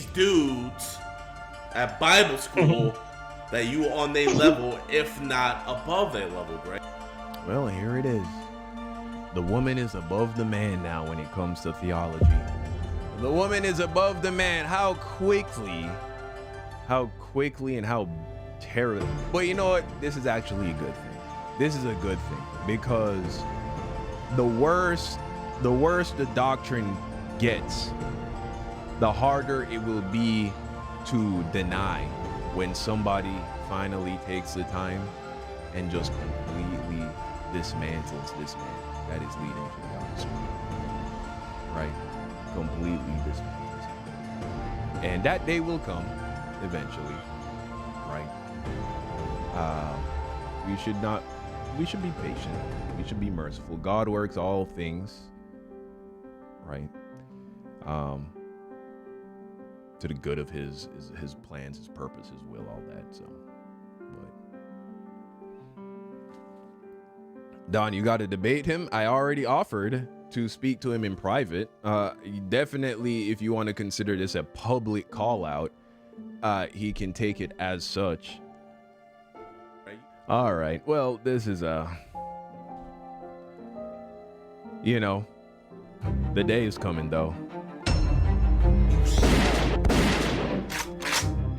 these dudes at Bible school that you on their level, if not above their level, Greg? Well, here it is. The woman is above the man now when it comes to theology. The woman is above the man. How quickly and how terribly. But you know what? This is actually a good thing. This is a good thing because the worse the doctrine gets, the harder it will be to deny when somebody finally takes the time and just completely dismantles this man that is leading to the gospel. Right? Completely dismantles him. And that day will come eventually. Right? We should be patient. We should be merciful. God works all things, right? To the good of his plans, his purpose, his will, all that. So, but Don, you got to debate him. I already offered to speak to him in private. Definitely, if you want to consider this a public call out, he can take it as such. All right. Well, this is the day is coming though.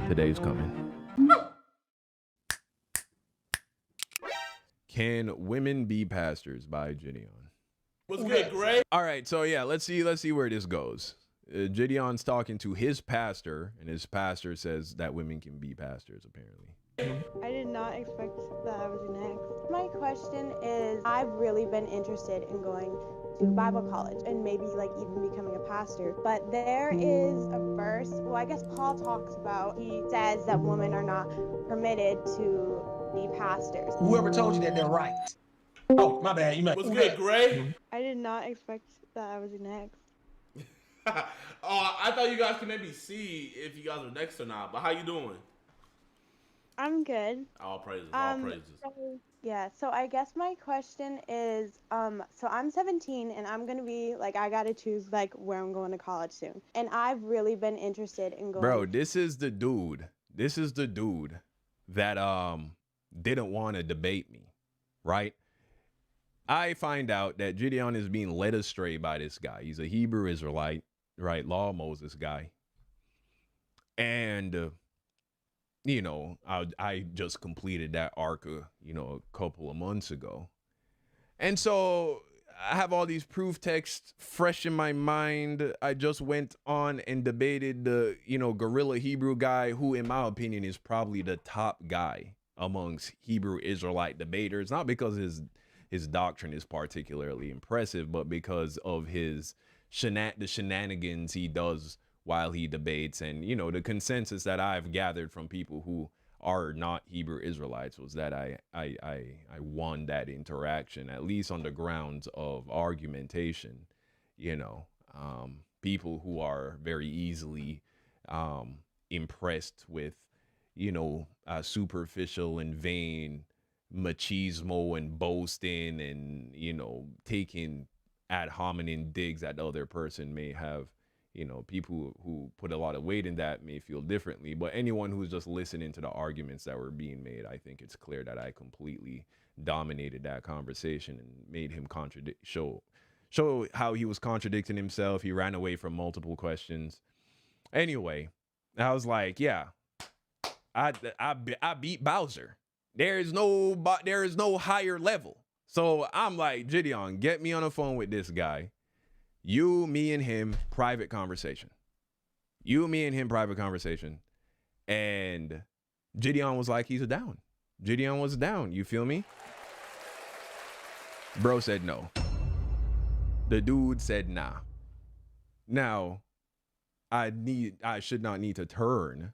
The day is coming. Can Women Be Pastors by JIDION. What's good, Greg? All right. So yeah, let's see where this goes. JIDION's talking to his pastor, and his pastor says that women can be pastors, apparently. I did not expect that I was next. My question is, I've really been interested in going to Bible college and maybe like even becoming a pastor. But there is a verse, well, I guess Paul talks about, he says that women are not permitted to be pastors. Whoever told you that they're right. Oh, my bad. You might. What's good, Greg? I did not expect that I was next. I thought you guys could maybe see if you guys were next or not, but how you doing? I'm good. All praises, So I guess my question is, so I'm 17 and I'm gonna be like, I gotta choose like where I'm going to college soon, and I've really been interested in going. Bro, this is the dude that didn't want to debate me, right? I find out that JIDION is being led astray by this guy. He's a Hebrew Israelite, right? Law of Moses guy, and I just completed that arc, a couple of months ago. And so I have all these proof texts fresh in my mind. I just went on and debated the, guerrilla Hebrew guy, who in my opinion is probably the top guy amongst Hebrew Israelite debaters, not because his doctrine is particularly impressive, but because of the shenanigans he does while he debates. And the consensus that I've gathered from people who are not Hebrew Israelites was that I won that interaction, at least on the grounds of argumentation. People who are very easily impressed with superficial and vain machismo and boasting and taking ad hominem digs at the other person may have. People who put a lot of weight in that may feel differently, but anyone who's just listening to the arguments that were being made, I think it's clear that I completely dominated that conversation and made him show how he was contradicting himself. He ran away from multiple questions. Anyway, I was like, yeah, I beat Bowser. There is no higher level. So I'm like, JIDION, get me on the phone with this guy. You, me, and him, private conversation. And JIDION was like, he's down. JIDION was down. You feel me? Bro said no. The dude said nah. Now, I should not need to turn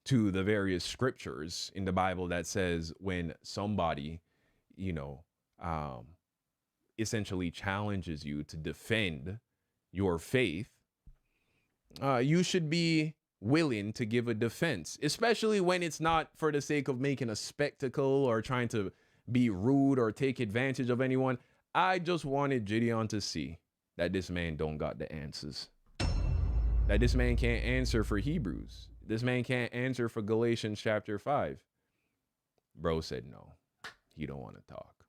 to the various scriptures in the Bible that says when somebody, essentially challenges you to defend your faith, you should be willing to give a defense, especially when it's not for the sake of making a spectacle or trying to be rude or take advantage of anyone. I just wanted JIDION to see that this man don't got the answers. that this man can't answer for Hebrews. This man can't answer for Galatians chapter 5. Bro said no. He don't want to talk.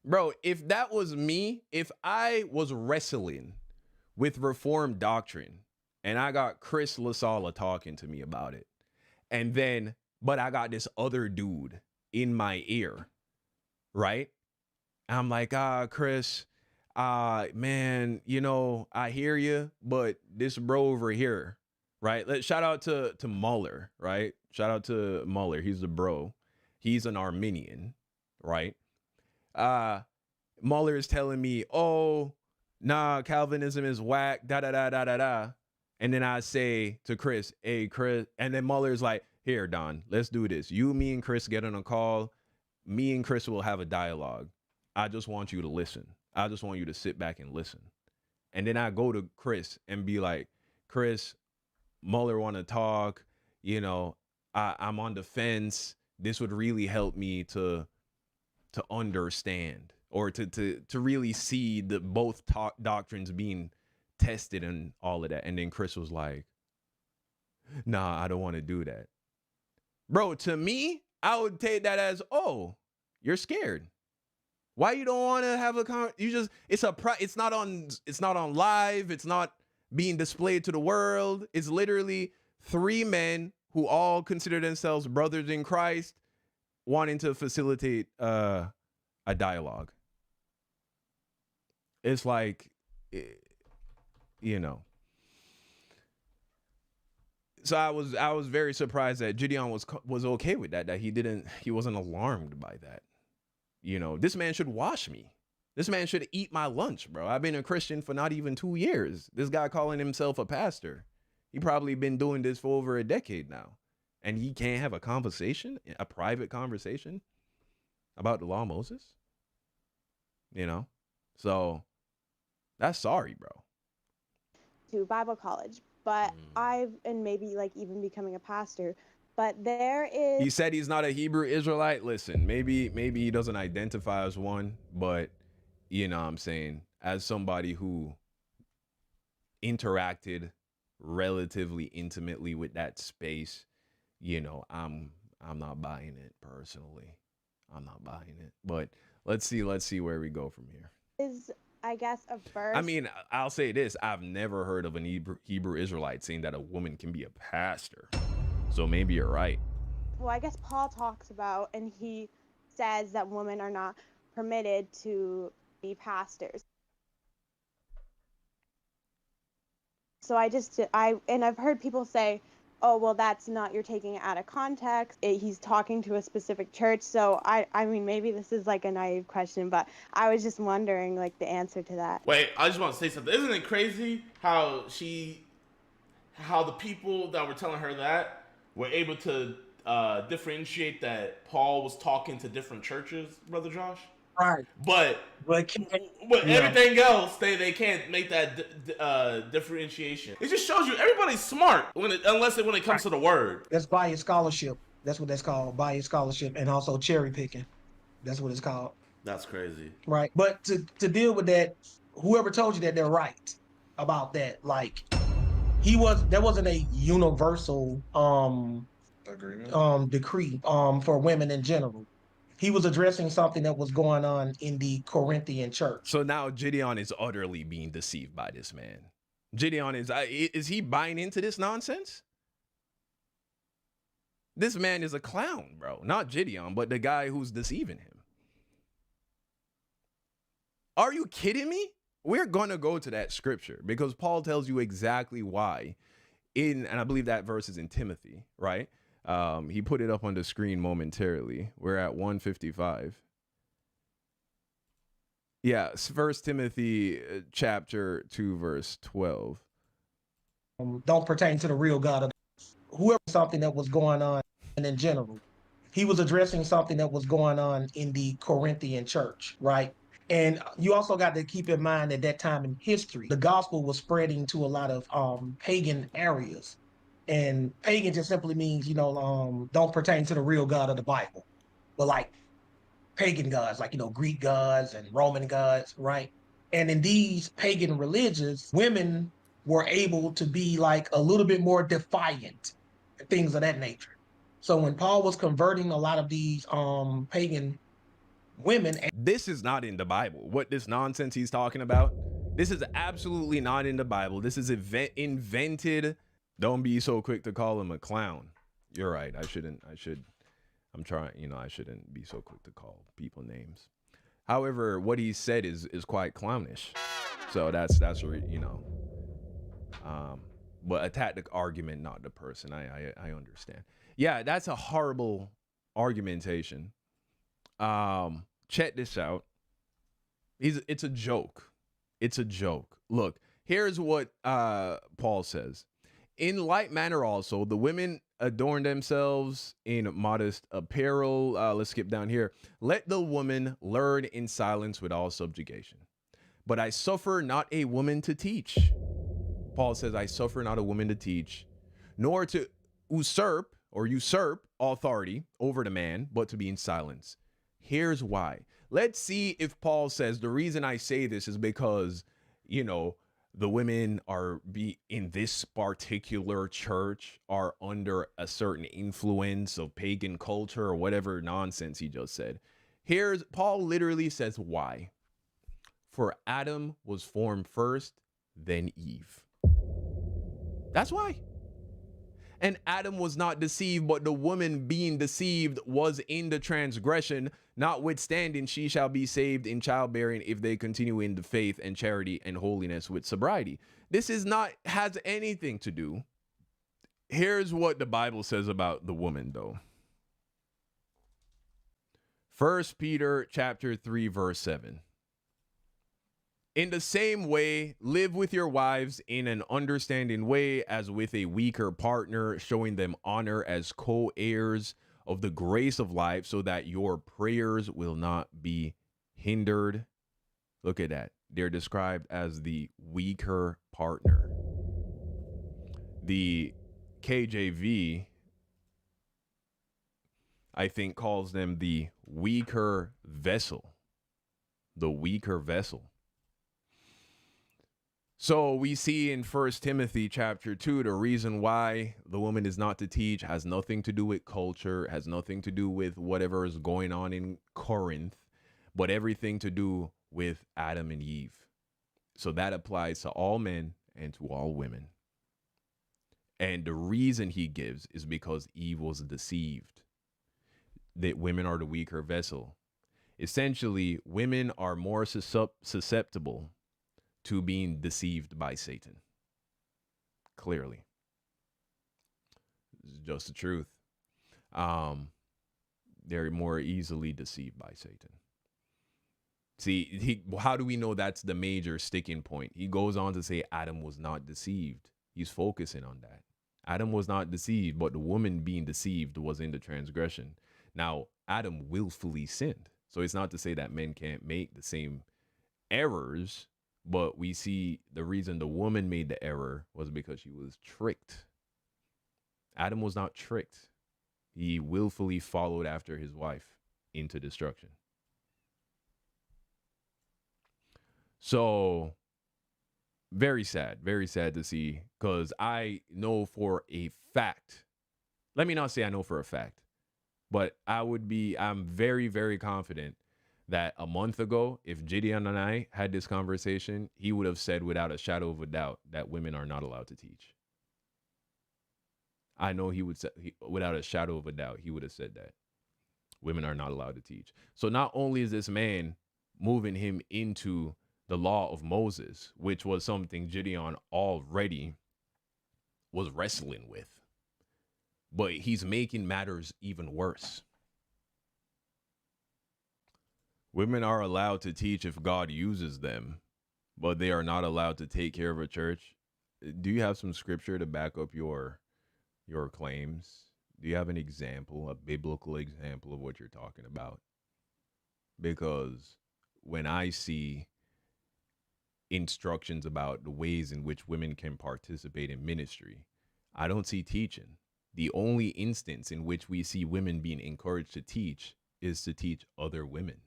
Bro, if that was me, if I was wrestling with Reformed doctrine and I got Chris LaSala talking to me about it, and then, but I got this other dude in my ear, right? I'm like, Chris, man, you know, I hear you, but this bro over here, right? Shout out to Muller, right? Shout out to Muller. He's the bro. He's an Arminian, right? Muller is telling me, oh, nah, Calvinism is whack, da da da da da da. And then I say to Chris, hey, Chris, and then Muller's like, here, Don, let's do this. You, me, and Chris get on a call. Me and Chris will have a dialogue. I just want you to listen. I just want you to sit back and listen. And then I go to Chris and be like, Chris, Muller want to talk. You know, I'm on the fence. This would really help me to understand, or to really see the both doctrines being tested and all of that. And then Chris was like, nah, I don't want to do that. Bro, to me, I would take that as, oh, you're scared. Why you don't want to have it's not on live. It's not being displayed to the world. It's literally three men who all consider themselves brothers in Christ wanting to facilitate a dialogue. It's like, you know. So I was very surprised that Gideon was okay with that he wasn't alarmed by that. You know, this man should wash me. This man should eat my lunch, bro. I've been a Christian for not even 2 years. This guy calling himself a pastor, he probably been doing this for over a decade now. And he can't have a conversation, a private conversation about the law of Moses. You know, so that's sorry, bro. To Bible college, but and maybe like even becoming a pastor, but there is. He said he's not a Hebrew Israelite. Listen, maybe he doesn't identify as one, but you know what I'm saying, as somebody who interacted relatively intimately with that space, you know, I'm not buying it personally. I'm not buying it. But let's see where we go from here. Is, I guess, a verse. I mean, I'll say this. I've never heard of an Hebrew Israelite saying that a woman can be a pastor. So maybe you're right. Well, I guess Paul talks about, and he says that women are not permitted to be pastors. So I've heard people say, oh, well, that's not, you're taking it out of context. He's talking to a specific church. So I mean, maybe this is like a naive question, but I was just wondering like the answer to that. Wait, I just want to say something. Isn't it crazy how the people that were telling her that were able to differentiate that Paul was talking to different churches, Brother Josh? Right. But everything else, they can't make that differentiation. It just shows you everybody's smart unless when it comes to the word. That's biased scholarship. That's what that's called, biased scholarship, and also cherry picking. That's what it's called. That's crazy. Right. But to deal with that, whoever told you that they're right about that, like there wasn't a universal decree for women in general. He was addressing something that was going on in the Corinthian church. So now Gideon is utterly being deceived by this man. Gideon is he buying into this nonsense? This man is a clown, bro. Not Gideon, but the guy who's deceiving him. Are you kidding me? We're going to go to that scripture because Paul tells you exactly why. And I believe that verse is in Timothy, right? He put it up on the screen momentarily. We're at 155. Yeah, 1 Timothy chapter 2, verse 12. Don't pertain to the real God. Whoever something that was going on in general. He was addressing something that was going on in the Corinthian church, right? And you also got to keep in mind at that time in history, the gospel was spreading to a lot of pagan areas. And pagan just simply means, don't pertain to the real God of the Bible, but like pagan gods, like, Greek gods and Roman gods, right? And in these pagan religions, women were able to be like a little bit more defiant and things of that nature. So when Paul was converting a lot of these pagan women. This is not in the Bible. What this nonsense he's talking about, this is absolutely not in the Bible. This is invented. Don't be so quick to call him a clown. You're right. I shouldn't be so quick to call people names. However, what he said is quite clownish. So that's but attack the argument, not the person. I understand. Yeah, that's a horrible argumentation. Check this out. It's a joke. It's a joke. Look, here's what Paul says. In like manner also, the women adorn themselves in modest apparel. Let's skip down here. Let the woman learn in silence with all subjugation. But I suffer not a woman to teach. Paul says, I suffer not a woman to teach, nor to usurp authority over the man, but to be in silence. Here's why. Let's see if Paul says the reason I say this is because, the women in this particular church are under a certain influence of pagan culture or whatever nonsense he just said. Paul literally says why. For Adam was formed first, then Eve. That's why. And Adam was not deceived, but the woman being deceived was in the transgression. Notwithstanding, she shall be saved in childbearing if they continue in the faith and charity and holiness with sobriety. This has anything to do. Here's what the Bible says about the woman, though. 1 Peter chapter 3, verse 7. In the same way, live with your wives in an understanding way as with a weaker partner, showing them honor as co-heirs of the grace of life so that your prayers will not be hindered. Look at that. They're described as the weaker partner. The KJV, I think, calls them the weaker vessel. The weaker vessel. So we see in 1 Timothy chapter 2, the reason why the woman is not to teach has nothing to do with culture, has nothing to do with whatever is going on in Corinth, but everything to do with Adam and Eve. So that applies to all men and to all women. And the reason he gives is because Eve was deceived, that women are the weaker vessel. Essentially, women are more susceptible to being deceived by Satan. Clearly. It's just the truth. They're more easily deceived by Satan. See, how do we know that's the major sticking point? He goes on to say Adam was not deceived. He's focusing on that. Adam was not deceived, but the woman being deceived was in the transgression. Now, Adam willfully sinned. So it's not to say that men can't make the same errors, but we see the reason the woman made the error was because she was tricked. Adam was not tricked. He willfully followed after his wife into destruction. So, very sad to see, because I know for a fact, let me not say I know for a fact, but I'm very, very confident that a month ago, if Gideon and I had this conversation, he would have said without a shadow of a doubt that women are not allowed to teach. I know he would say, without a shadow of a doubt, he would have said that. Women are not allowed to teach. So not only is this man moving him into the law of Moses, which was something Gideon already was wrestling with, but he's making matters even worse. Women are allowed to teach if God uses them, but they are not allowed to take care of a church. Do you have some scripture to back up your claims? Do you have an example, a biblical example of what you're talking about? Because when I see instructions about the ways in which women can participate in ministry, I don't see teaching. The only instance in which we see women being encouraged to teach is to teach other women.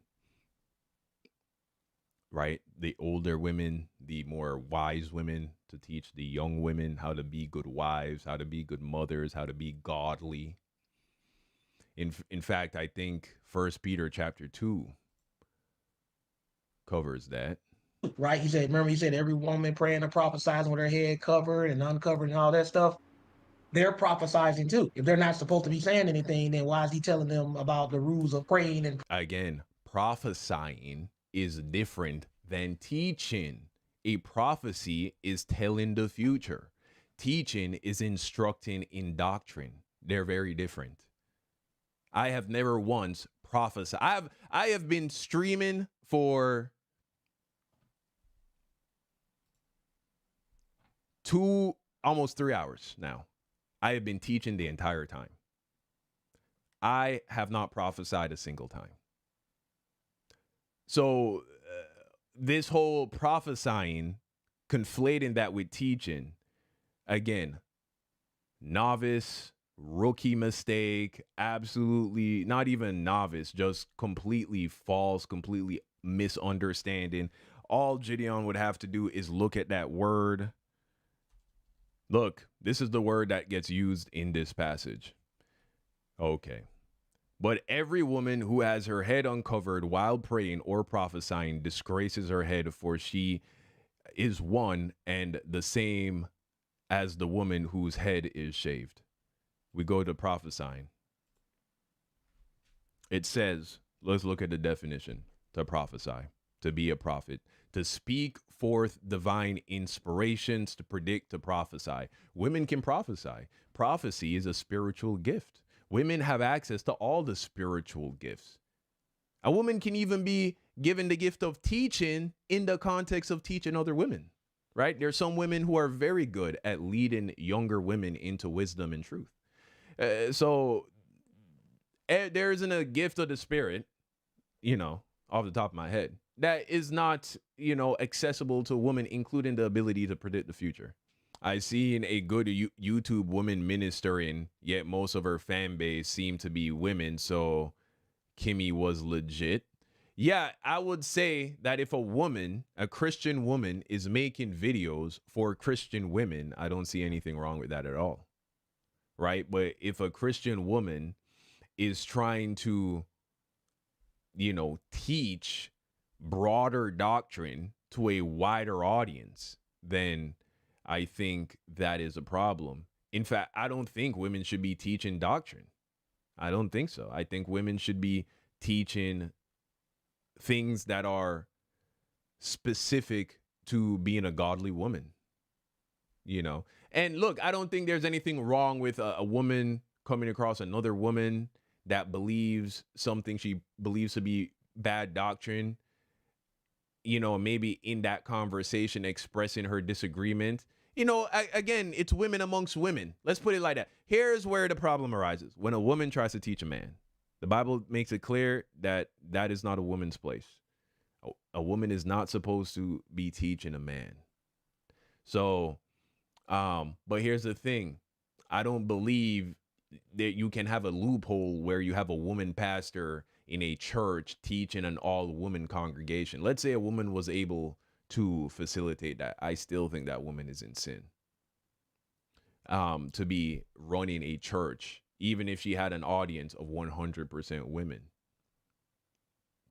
right? The older women, the more wise women, to teach the young women how to be good wives, how to be good mothers, how to be godly. In fact, I think First Peter chapter 2 covers that. Right? He said, remember, he said every woman praying and prophesying with her head covered and uncovered and all that stuff. They're prophesying too. If they're not supposed to be saying anything, then why is he telling them about the rules of praying and Again, prophesying is different than teaching. A prophecy is telling the future. Teaching is instructing in doctrine. They're very different. I have never once prophesied. I have been streaming for almost 3 hours now. I have been teaching the entire time. I have not prophesied a single time. So this whole prophesying, conflating that with teaching, again, novice, rookie mistake, absolutely not even novice, just completely false, completely misunderstanding. All Gideon would have to do is look at that word. Look, this is the word that gets used in this passage. Okay. But every woman who has her head uncovered while praying or prophesying disgraces her head, for she is one and the same as the woman whose head is shaved. We go to prophesying. It says, let's look at the definition: to prophesy, to be a prophet, to speak forth divine inspirations, to predict, to prophesy. Women can prophesy. Prophecy is a spiritual gift. Women have access to all the spiritual gifts. A woman can even be given the gift of teaching in the context of teaching other women, right? There's some women who are very good at leading younger women into wisdom and truth. So there isn't a gift of the Spirit, off the top of my head, that is not, accessible to a woman, including the ability to predict the future. I seen a good YouTube woman ministering, yet most of her fan base seemed to be women, so Kimmy was legit. Yeah, I would say that if a Christian woman, is making videos for Christian women, I don't see anything wrong with that at all, right? But if a Christian woman is trying to, teach broader doctrine to a wider audience, then I think that is a problem. In fact, I don't think women should be teaching doctrine. I don't think so. I think women should be teaching things that are specific to being a godly woman, And look, I don't think there's anything wrong with a woman coming across another woman that believes something she believes to be bad doctrine, maybe in that conversation expressing her disagreement. Again, it's women amongst women. Let's put it like that. Here's where the problem arises. When a woman tries to teach a man, the Bible makes it clear that that is not a woman's place. A woman is not supposed to be teaching a man. So, but here's the thing. I don't believe that you can have a loophole where you have a woman pastor in a church teaching an all-woman congregation. Let's say a woman was able to facilitate that. I still think that woman is in sin. To be running a church, even if she had an audience of 100% women,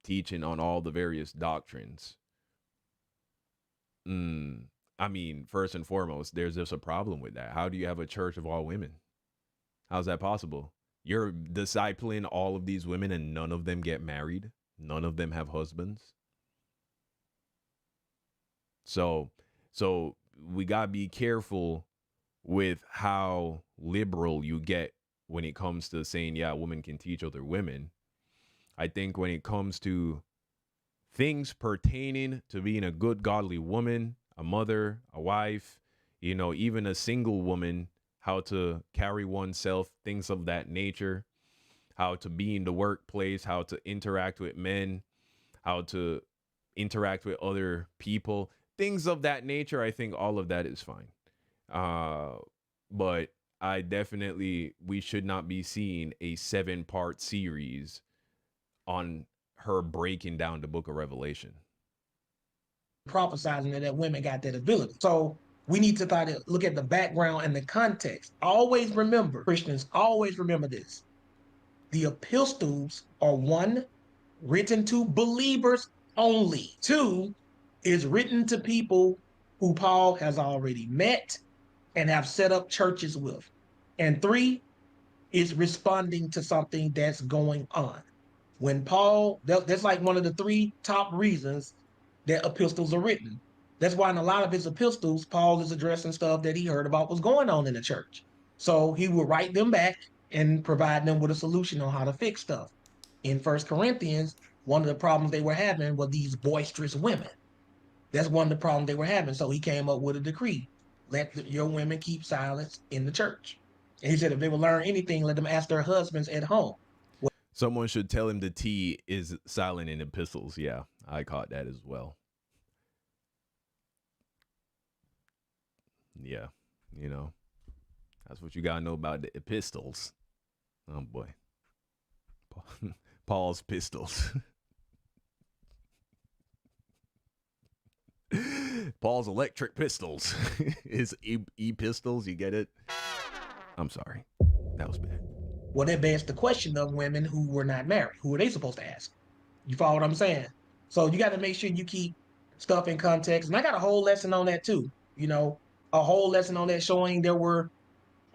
teaching on all the various doctrines. I mean, first and foremost, there's just a problem with that. How do you have a church of all women? How's that possible? You're discipling all of these women and none of them get married. None of them have husbands. So we gotta be careful with how liberal you get when it comes to saying, yeah, a woman can teach other women. I think when it comes to things pertaining to being a good, godly woman, a mother, a wife, even a single woman, how to carry oneself, things of that nature, how to be in the workplace, how to interact with men, how to interact with other people, things of that nature. I think all of that is fine. But we should not be seeing a 7-part series on her breaking down the book of Revelation. prophesying that women got that ability. So we need to try to look at the background and the context. Always remember, Christians, always remember this. The epistles are one, written to believers only. Two, is written to people who Paul has already met and have set up churches with. And three, is responding to something that's going on. When Paul, that's like one of the three top reasons that epistles are written. That's why in a lot of his epistles, Paul is addressing stuff that he heard about was going on in the church. So he will write them back and provide them with a solution on how to fix stuff. In First Corinthians, one of the problems they were having were these boisterous women. That's one of the problems they were having. So he came up with a decree: let your women keep silence in the church. And he said if they will learn anything, let them ask their husbands at home. Someone should tell him the T is silent in epistles. Yeah, I caught that as well. Yeah, you know, that's what you got to know about the epistles. Oh, boy. Paul's pistols. Paul's electric pistols. His e-pistols, you get it? I'm sorry. That was bad. Well, that begs the question of women who were not married. Who are they supposed to ask? You follow what I'm saying? So you got to make sure you keep stuff in context. And I got a whole lesson on that too. You know, a whole lesson on that showing there were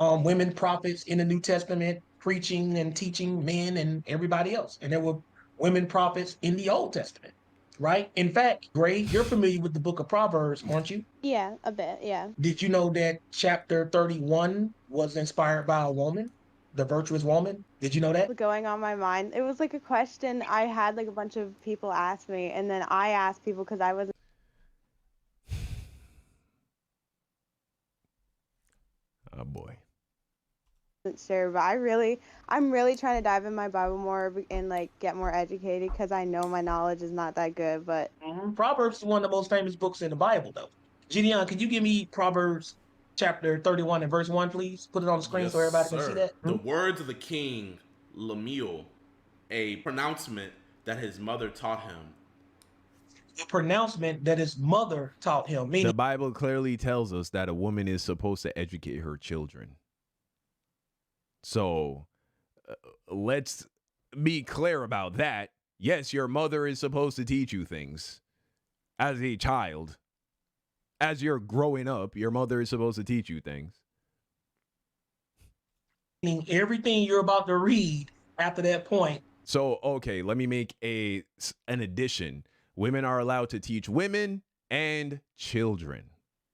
women prophets in the New Testament preaching and teaching men and everybody else. And there were women prophets in the Old Testament, right? In fact, Gray, you're familiar with the book of Proverbs, aren't you? Yeah, a bit, yeah. Did you know that chapter 31 was inspired by a woman, the virtuous woman? Did you know that? Going on my mind, it was like a question I had like a bunch of people ask me, and then I asked people because I wasn't Oh, boy. sure, but I'm really trying to dive in my Bible more and like get more educated because I know my knowledge is not that good. But Proverbs is one of the most famous books in the Bible, though. Gideon, could you give me Proverbs chapter 31 and verse 1, please? Put it on the screen Yes, so everybody can see sir. that. The words of the king, Lemuel, a pronouncement that his mother taught him. The pronouncement that his mother taught him, meaning The Bible clearly tells us that a woman is supposed to educate her children. So let's be clear about that. Yes, your mother is supposed to teach you things as a child. As you're growing up, your mother is supposed to teach you things. everything you're about to read after that point. So, okay, let me make an addition. Women are allowed to teach women and children.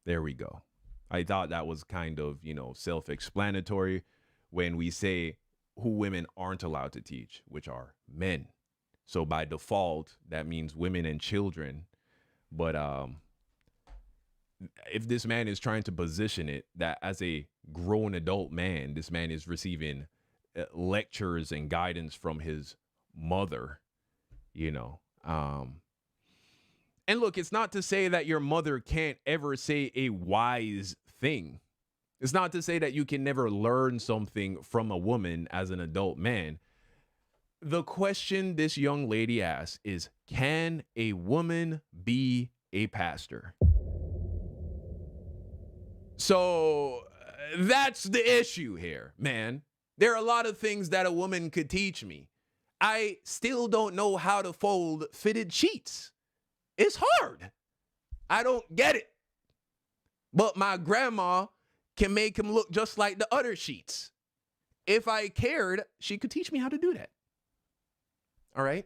There we go. I thought that was kind of, self-explanatory when we say who women aren't allowed to teach, which are men. So by default, that means women and children. But if this man is trying to position it that as a grown adult man, this man is receiving lectures and guidance from his mother, and look, it's not to say that your mother can't ever say a wise thing. It's not to say that you can never learn something from a woman as an adult man. The question this young lady asks is, can a woman be a pastor? So that's the issue here, man. There are a lot of things that a woman could teach me. I still don't know how to fold fitted sheets. It's hard. I don't get it. But my grandma can make him look just like the other sheets. If I cared, she could teach me how to do that. All right.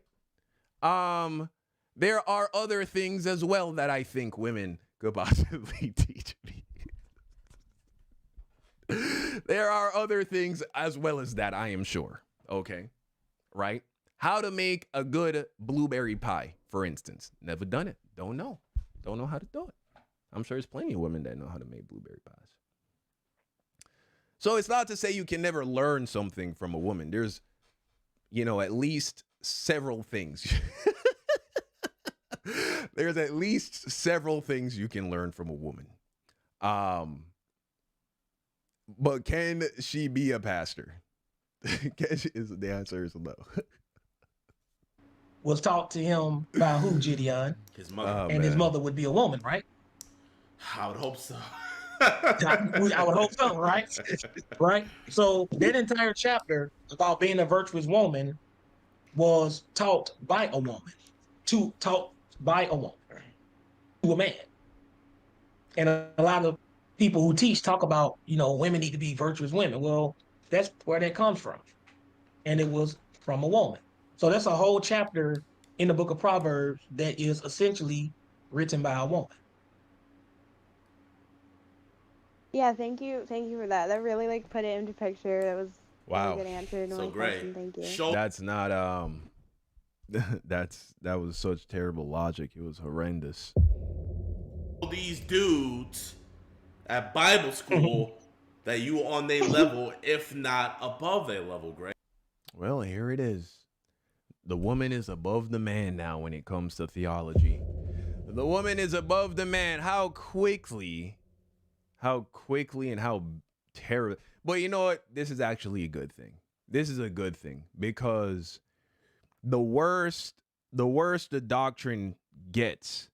There are other things as well that I think women could possibly teach me. There are other things as well as that, I am sure. Okay. Right? How to make a good blueberry pie, for instance. Never done it. Don't know. Don't know how to do it. I'm sure there's plenty of women that know how to make blueberry pies. So it's not to say you can never learn something from a woman. There's, at least several things. There's at least several things you can learn from a woman. But can she be a pastor? The answer is no. was taught to him by who, Gideon? His mother. Oh, And his man. mother would be a woman, right? I would hope so. I would hope so, right? Right. So that entire chapter about being a virtuous woman was taught by a woman, taught by a woman to a man. And a lot of people who teach talk about, women need to be virtuous women. Well, that's where that comes from. And it was from a woman. So that's a whole chapter in the book of Proverbs that is essentially written by a woman. Yeah, thank you for that. That really like put it into picture. That was a Wow. really good answer to So my great. question. Thank you. That's not that was such terrible logic. It was horrendous. These dudes at Bible school that you on their level, if not above their level, Greg. Well, here it is. The woman is above the man now when it comes to theology. The woman is above the man. How quickly and how terrible. But you know what? This is actually a good thing. This is a good thing because the worse the doctrine gets,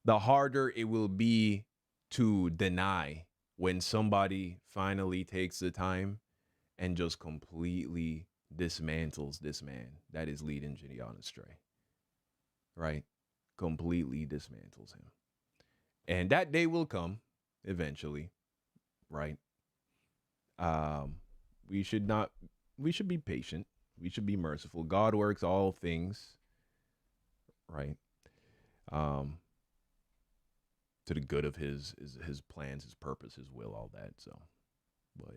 the harder it will be to deny when somebody finally takes the time and just completely dismantles this man that is leading Gideon astray. Right? Completely dismantles him. And that day will come eventually, right? We should be patient. We should be merciful. God works all things, right? To the good of his plans, his purpose, his will, all that. So, but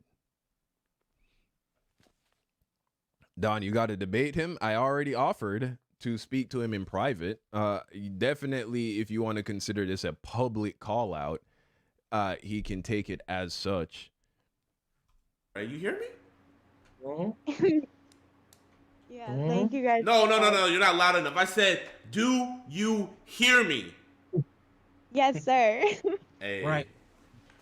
Don, you got to debate him. I already offered to speak to him in private. Definitely, if you want to consider this a public call out, he can take it as such. You hear me? Yeah, thank you guys. No, you're not loud enough. I said, do you hear me? Yes, sir. Hey, Right.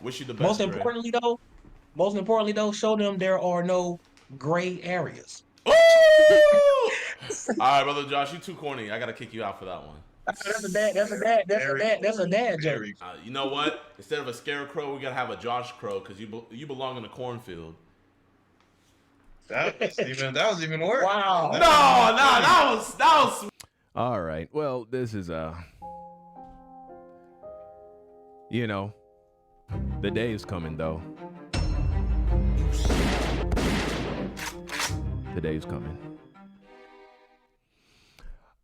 Wish you the best. Most importantly, though, show them there are no gray areas. Ooh! All right, brother Josh, you too corny. I gotta kick you out for that one. That's a dad joke. You know what? Instead of a scarecrow, we gotta have a Josh crow because you belong in a cornfield. That was even worse. Wow. No, that was. All right. Well, this is the day is coming though. The day is coming.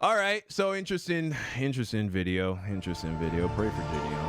All right. So interesting video. Pray for Gideon.